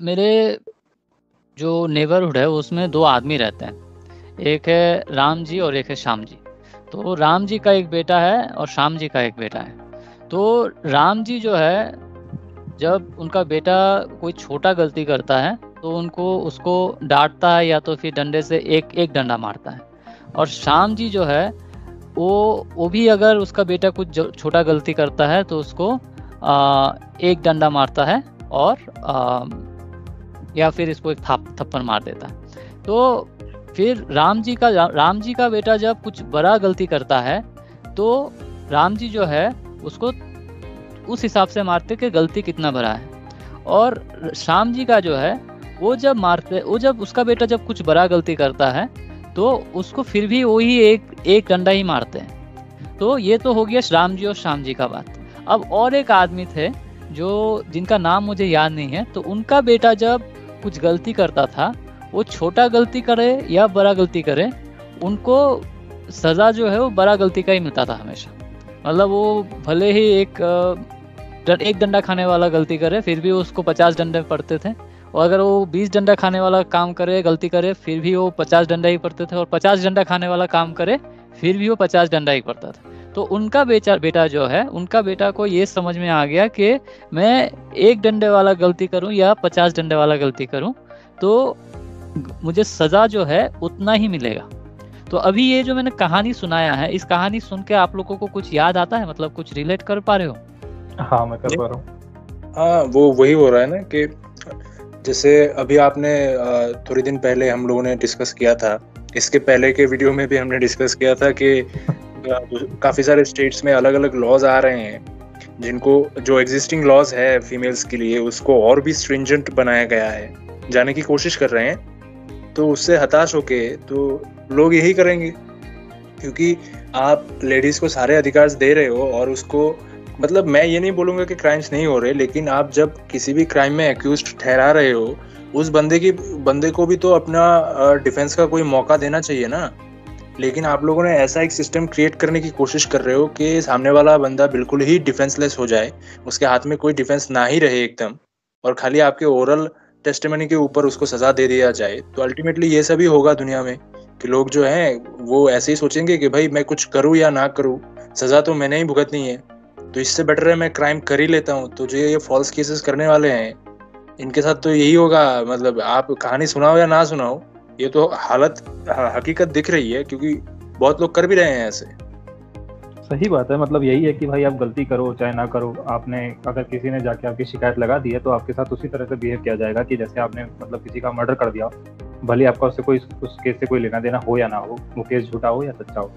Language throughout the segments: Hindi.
मेरे जो नेबरहुड है उसमें 2 आदमी रहते हैं। एक है राम जी और एक है श्याम जी। तो राम जी का एक बेटा है और श्याम जी का एक बेटा है। तो राम जी जो है, जब उनका बेटा कोई छोटा गलती करता है तो उसको डांटता है या तो फिर डंडे से एक एक डंडा मारता है। और श्याम जी जो है वो भी अगर उसका बेटा कुछ छोटा गलती करता है तो उसको एक डंडा मारता है और या फिर इसको एक थप्पड़ मार देता है। तो फिर राम जी का बेटा जब कुछ बड़ा गलती करता है तो राम जी जो है उसको उस हिसाब से मारते कि गलती कितना बड़ा है। और श्याम जी का जो है वो जब उसका बेटा जब कुछ बड़ा गलती करता है तो उसको फिर भी वही एक डंडा ही मारते हैं। तो ये तो हो गया राम जी और श्याम जी का बात। अब और एक आदमी थे जो जिनका नाम मुझे याद नहीं है, तो उनका बेटा जब कुछ गलती करता था, वो छोटा गलती करे या बड़ा गलती करे, उनको सजा जो है वो बड़ा गलती का ही मिलता था हमेशा। मतलब वो भले ही एक डंडा खाने वाला गलती करे फिर भी उसको 50 डंडे पड़ते थे, और अगर वो 20 डंडा खाने वाला काम करे गलती करे फिर भी वो 50 डंडा ही पड़ते थे, और 50 डंडा खाने वाला काम करे फिर भी वो 50 डंडा ही पड़ता था। तो उनका बेटा जो है, उनका बेटा को ये समझ में आ गया कि मैं एक डंडे वाला गलती करूं या 50 डंडे वाला गलती करूं तो मुझे सजा जो है उतना ही मिलेगा। तो अभी ये जो मैंने कहानी सुनाया है, इस कहानी सुन के आप लोगों को कुछ याद आता है, मतलब कुछ रिलेट कर पा रहे हो? हाँ, मैं कर पा रहा हूँ। हाँ, वो वही हो रहा है ना कि जैसे अभी आपने थोड़ी दिन पहले हम लोगों ने डिस्कस किया था, इसके पहले के वीडियो में भी हमने डिस्कस किया था कि काफी सारे स्टेट्स में अलग अलग लॉज आ रहे हैं जिनको जो एग्जिस्टिंग लॉज है फीमेल्स के लिए उसको और भी स्ट्रिंजेंट बनाया गया है, जाने की कोशिश कर रहे हैं। तो उससे हताश होके तो लोग यही करेंगे, क्योंकि आप लेडीज को सारे अधिकार दे रहे हो और उसको, मतलब मैं ये नहीं बोलूंगा कि क्राइम्स नहीं हो रहे, लेकिन आप जब किसी भी क्राइम में एक्यूज्ड ठहरा रहे हो उस बंदे को भी तो अपना डिफेंस का कोई मौका देना चाहिए ना। लेकिन आप लोगों ने ऐसा एक सिस्टम क्रिएट करने की कोशिश कर रहे हो कि सामने वाला बंदा बिल्कुल ही डिफेंसलेस हो जाए, उसके हाथ में कोई डिफेंस ना ही रहे एकदम, और खाली आपके ओरल टेस्टिमनी के ऊपर उसको सजा दे दिया जाए। तो अल्टीमेटली ये सभी होगा दुनिया में कि लोग जो हैं वो ऐसे ही सोचेंगे कि भाई मैं कुछ करूँ या ना करूँ, सजा तो मैंने ही भुगतनी है, तो इससे बेटर है मैं क्राइम कर ही लेता हूँ। तो जो ये फॉल्स केसेस करने वाले हैं इनके साथ तो यही होगा। मतलब आप कहानी सुनाओ या ना सुनाओ, ये तो हकीकत दिख रही है, क्योंकि बहुत लोग कर भी रहे हैं ऐसे। सही बात है, मतलब यही है कि भाई आप गलती करो चाहे ना करो, आपने अगर किसी ने जाके आपकी शिकायत लगा दी है तो आपके साथ उसी तरह से बिहेव किया जाएगा कि जैसे आपने मतलब किसी का मर्डर कर दिया, भले आपका उससे कोई उस केस से कोई लेना देना हो या ना हो, वो केस झूठा हो या सच्चा हो,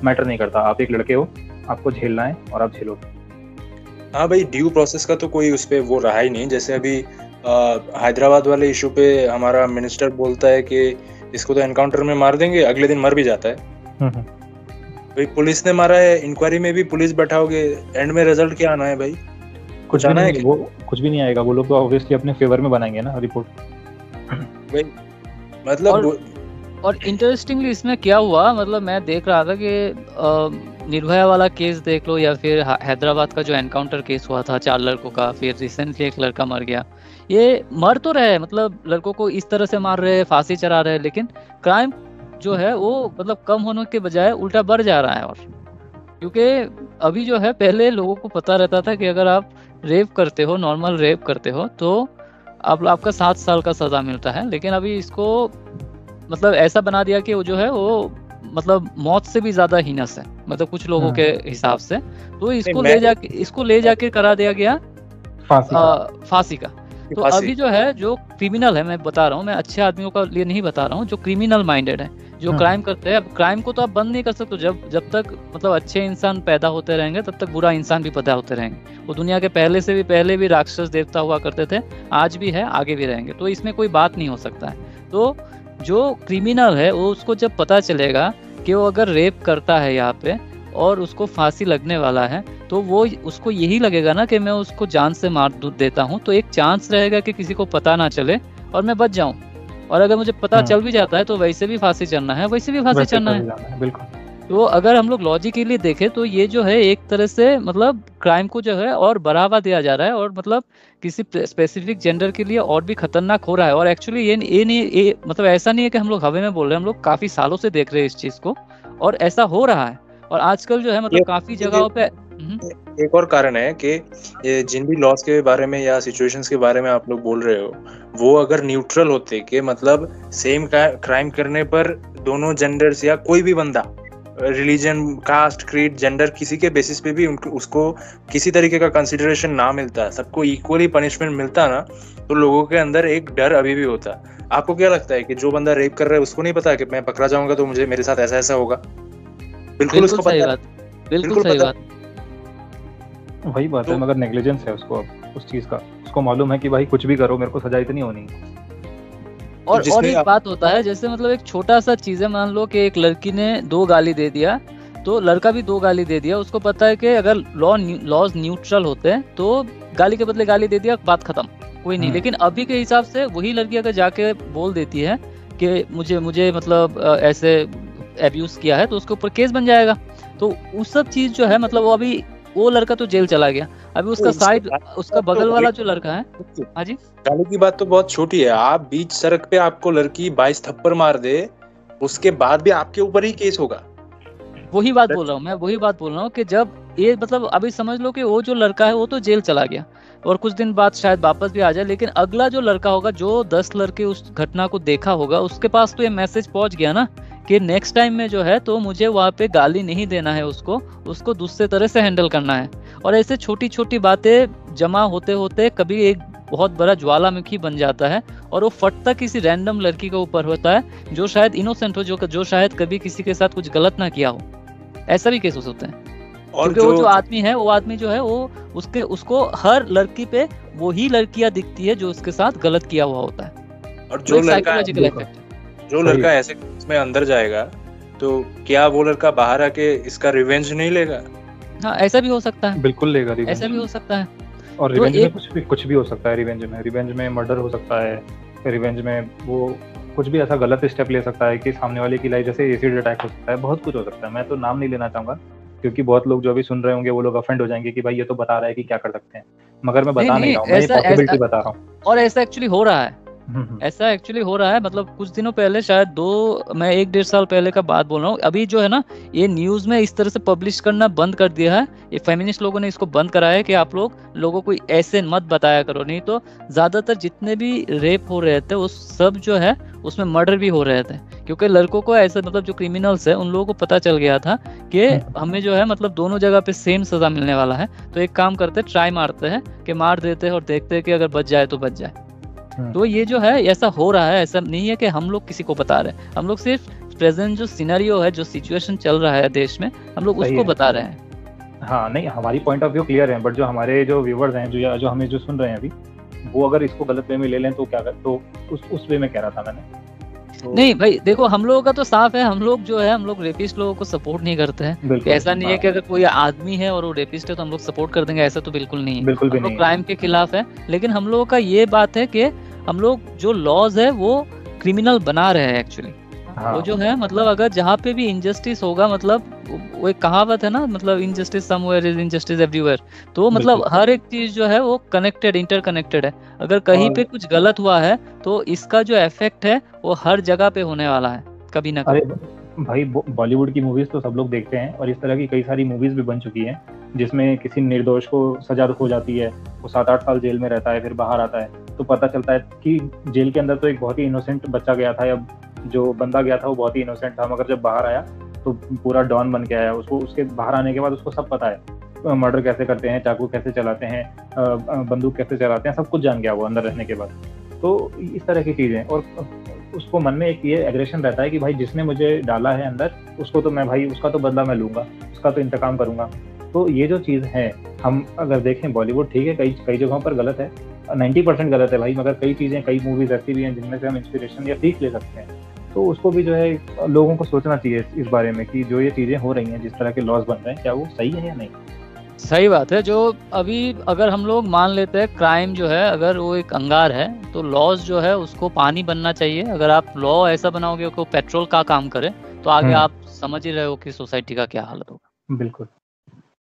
मैटर नहीं करता। आप एक लड़के हो, आपको झेलना है और आप झेलोगे। हाँ भाई, ड्यू प्रोसेस का तो कोई उस पर वो रहा ही नहीं। जैसे अभी हैदराबाद वाले इशू पे हमारा मिनिस्टर बोलता है कि इसको तो एनकाउंटर में मार देंगे, अगले दिन मर भी जाता है। भाई पुलिस ने मारा है, इंक्वायरी में भी पुलिस बैठाओगे, एंड में रिजल्ट क्या आना है भाई? कुछ आना है? वो कुछ भी नहीं आएगा। वो लोग तो ऑब्वियसली अपने फेवर में बनाएंगे ना रिपोर्ट भाई। मतलब और इंटरेस्टिंगली इसमें क्या हुआ, मतलब मैं देख रहा था कि निर्भया वाला केस देख लो या फिर हैदराबाद का जो एनकाउंटर केस हुआ था 4 लड़कों का, फिर रिसेंटली एक लड़का मर गया। ये मर तो रहे, मतलब लड़कों को इस तरह से मार रहे, फांसी चढ़ा रहे, लेकिन क्राइम जो है वो मतलब कम होने के बजाय उल्टा बढ़ जा रहा है। और क्योंकि अभी जो है, पहले लोगों को पता रहता था कि अगर आप रेप करते हो, नॉर्मल रेप करते हो, तो आपका 7 साल का सजा मिलता है। लेकिन अभी इसको मतलब ऐसा बना दिया कि वो जो है वो मतलब मौत से भी ज्यादा हीनस है, मतलब कुछ लोगों के हिसाब से। तो इसको ले जाके करा दिया गया फांसी का। तो अभी जो है, जो क्रिमिनल है, मैं बता रहा हूँ, मैं अच्छे आदमियों का लिए नहीं बता रहा हूँ, जो क्रिमिनल माइंडेड है, जो क्राइम करते हैं। अब क्राइम को तो आप बंद नहीं कर सकते, जब तक मतलब अच्छे इंसान पैदा होते रहेंगे तब तक बुरा इंसान भी पैदा होते रहेंगे। वो दुनिया के पहले भी राक्षस देवता हुआ करते थे, आज भी है, आगे भी रहेंगे। तो इसमें कोई बात नहीं हो सकता है। तो जो क्रिमिनल है वो, उसको जब पता चलेगा कि वो अगर रेप करता है यहाँ पे और उसको फांसी लगने वाला है, तो वो उसको यही लगेगा ना कि मैं उसको जान से मार देता हूँ, तो एक चांस रहेगा कि किसी को पता ना चले और मैं बच जाऊं। और अगर मुझे पता चल भी जाता है तो वैसे भी फांसी चढ़ना है, वैसे भी फांसी चढ़ना है। बिल्कुल। तो अगर हम लोग लॉजिकली देखें तो ये जो है एक तरह से मतलब क्राइम को जो है और बढ़ावा दिया जा रहा है, और मतलब किसी स्पेसिफिक जेंडर के लिए और भी खतरनाक हो रहा है। और एक्चुअली ये नहीं मतलब ऐसा नहीं है कि हम लोग हवा में बोल रहे हैं, हम लोग काफी सालों से देख रहे हैं इस चीज को, और ऐसा हो रहा है। और आजकल जो है मतलब काफी जगहों पे एक और कारण है कि ये जिन भी लॉस के बारे में या सिचुएशंस के बारे में आप लोग बोल रहे हो, वो अगर न्यूट्रल होते कि मतलब सेम क्राइम करने पर दोनों जेंडर्स या कोई भी बंदा रिलीजन, कास्ट, क्रीड, जेंडर किसी के बेसिस पे भी उसको किसी तरीके का कंसिडरेशन ना मिलता, सबको इक्वली पनिशमेंट मिलता ना, तो लोगों के अंदर एक डर अभी भी होता। आपको क्या लगता है कि जो बंदा रेप कर रहा है उसको नहीं पता कि मैं पकड़ा जाऊंगा तो मेरे साथ ऐसा ऐसा होगा? बिल्कुल उसको सही पता, बात, बिल्कुल सही बात। वही बात है, मगर नेग्लिजेंस है उसको उस चीज का, उसको मालूम है कि भाई कुछ भी करो मेरे को सजा इतनी होनी है। और एक बात होता है, जैसे मतलब एक छोटा सा चीज है, मान लो कि एक लड़की ने 2 गाली दे दिया, तो लड़का भी 2 गाली दे दिया। उसको पता है कि अगर लॉज न्यूट्रल होते हैं तो गाली के बदले गाली दे दिया, बात खत्म, कोई नहीं। लेकिन अभी के हिसाब से वही लड़की अगर जाके बोल देती है कि मुझे मतलब ऐसे एब्यूज किया है, तो उसके ऊपर केस बन जाएगा। तो उस सब चीज जो है मतलब वो अभी वो लड़का तो जेल चला गया, अभी उसका साइड उसका बगल वाला जो लड़का है, हाँ जी, गाली की बात तो बहुत छोटी है। आप बीच सड़क पे आपको लड़की 22 थप्पड़ मार दे, उसके बाद भी आपके ऊपर ही केस होगा। वही बात बोल रहा हूँ मैं, वही बात बोल रहा हूँ कि जब ये मतलब अभी समझ लो कि वो जो लड़का है वो तो जेल चला गया और कुछ दिन बाद शायद वापस भी आ जाए, लेकिन अगला जो लड़का होगा जो 10 लड़के उस घटना को देखा होगा, उसके पास तो ये मैसेज पहुंच गया ना कि नेक्स्ट टाइम में जो है तो मुझे वहाँ पे गाली नहीं देना है, उसको दूसरे तरह से हैंडल करना है। और ऐसे छोटी छोटी बातें जमा होते होते कभी एक बहुत बड़ा ज्वालामुखी बन जाता है, और वो फटता किसी रैंडम लड़की के ऊपर होता है जो शायद इनोसेंट हो, जो शायद कभी किसी के साथ कुछ गलत ना किया हो। ऐसा भी केस हो सकते हैं। और क्योंकि वो जो आदमी है, वो आदमी जो है वो उसको हर लड़की पे वही लड़कियां दिखती है जो उसके साथ गलत किया हुआ होता है। और जो लड़का ऐसे में अंदर जाएगा तो क्या वो लड़का बाहर आके इसका रिवेंज नहीं लेगा? हाँ, ऐसा भी हो सकता है, बिल्कुल लेगा रिवेंज, ऐसा भी हो सकता है। और रिवेंज में कुछ भी हो सकता है। रिवेंज में मर्डर हो सकता है, रिवेंज में वो कुछ भी ऐसा गलत स्टेप ले सकता है कि सामने वाले की लाइफ, जैसे एसिड अटैक हो सकता है, बहुत कुछ हो सकता है। मैं तो नाम नहीं लेना चाहूंगा क्योंकि बहुत लोग जो अभी सुन रहे होंगे वो लोग ऑफेंड हो जाएंगे कि भाई ये तो बता रहा है कि क्या कर सकते हैं, मगर मैं बता नहीं रहा हूँ, मैं ये पॉसिबिलिटी बता रहा हूँ। और ऐसा एक्चुअली हो रहा है, ऐसा एक्चुअली हो रहा है। मतलब कुछ दिनों पहले, शायद मैं 1-1.5 साल पहले का बात बोल रहा हूँ। अभी जो है ना ये न्यूज में इस तरह से पब्लिश करना बंद कर दिया है, ये फेमिनिस्ट लोगों ने इसको बंद करा है कि आप लोगों को ऐसे मत बताया करो, नहीं तो ज्यादातर जितने भी रेप हो रहे थे वो सब जो है उसमें मर्डर भी हो रहे थे, क्योंकि लड़कों को ऐसे मतलब जो क्रिमिनल्स है उन लोगों को पता चल गया था कि हमें जो है मतलब दोनों जगह पे सेम सजा मिलने वाला है, तो एक काम करते ट्राई मारते हैं कि मार देते हैं और देखते हैं कि अगर बच जाए तो बच जाए। तो ये जो है ऐसा हो रहा है, ऐसा नहीं है कि हम लोग किसी को बता रहे हैं, हम लोग सिर्फ प्रेजेंट जो सिनेरियो है, जो सिचुएशन चल रहा है देश में, हम लोग उसको बता रहे हैं। हाँ, नहीं, हमारी पॉइंट ऑफ व्यू क्लियर है, बट जो हमारे जो व्यूवर्स हैं, जो हमें जो सुन रहे हैं अभी, वो अगर इसको गलत वे में ले लें तो क्या कर, तो उस वे में कह रहा था मैंने। नहीं भाई देखो, हम लोगों का तो साफ है, हम लोग रेपिस्ट लोगों को सपोर्ट नहीं करते हैं। ऐसा नहीं है कि अगर कोई आदमी है और वो रेपिस्ट है तो हम लोग सपोर्ट कर देंगे, ऐसा तो बिल्कुल नहीं है। हम लोग क्राइम के खिलाफ है, लेकिन हम लोगों का ये बात है कि हम लोग जो लॉज है वो क्रिमिनल बना रहे हैं एक्चुअली। वो जो है मतलब अगर जहाँ पे भी इनजस्टिस होगा, मतलब वो एक कहावत है ना, मतलब injustice somewhere is injustice everywhere. तो मतलब हर एक चीज जो है वो कनेक्टेड, इंटरकनेक्टेड है। अगर कहीं पे कुछ गलत हुआ है तो इसका जो इफेक्ट है वो हर जगह पे होने वाला है, कभी ना कभी। अरे भाई, बॉलीवुड की मूवीज तो सब लोग देखते हैं, और इस तरह की कई सारी मूवीज भी बन चुकी हैं जिसमें किसी निर्दोष को सजा हो जाती है, वो 7-8 साल जेल में रहता है, फिर बाहर आता है तो पता चलता है कि जेल के अंदर तो एक बहुत ही इनोसेंट बच्चा गया था, या जो बंदा गया था वो बहुत ही इनोसेंट था, मगर जब बाहर आया तो पूरा डॉन बन के आया। उसको उसके बाहर आने के बाद उसको सब पता है, मर्डर कैसे करते हैं, चाकू कैसे चलाते हैं, बंदूक कैसे चलाते हैं, सब कुछ जान गया वो अंदर रहने के बाद। तो इस तरह की चीजें, और उसको मन में एक ये एग्रेशन रहता है कि भाई जिसने मुझे डाला है अंदर, उसको तो मैं भाई उसका तो बदला मैं लूंगा, उसका तो इंतकाम करूंगा। तो ये जो चीज़ है, हम अगर देखें बॉलीवुड ठीक है, कई जगहों पर गलत है, 90% गलत है भाई, मगर कई चीज़ें, कई मूवीज ऐसी भी हैं जिनमें से हम इंस्पिरेशन या सीख ले सकते हैं। तो उसको भी जो है लोगों को सोचना चाहिए इस बारे में कि जो ये चीज़ें हो रही हैं, जिस तरह के लॉस बन रहे हैं, क्या वो सही है या नहीं। सही बात है। जो अभी अगर हम लोग मान लेते हैं क्राइम जो है अगर वो एक अंगार है, तो लॉज जो है उसको पानी बनना चाहिए। अगर आप लॉ ऐसा बनाओगे कि पेट्रोल का काम करे तो आगे आप समझ ही रहे हो कि सोसाइटी का क्या हालत होगा। बिल्कुल।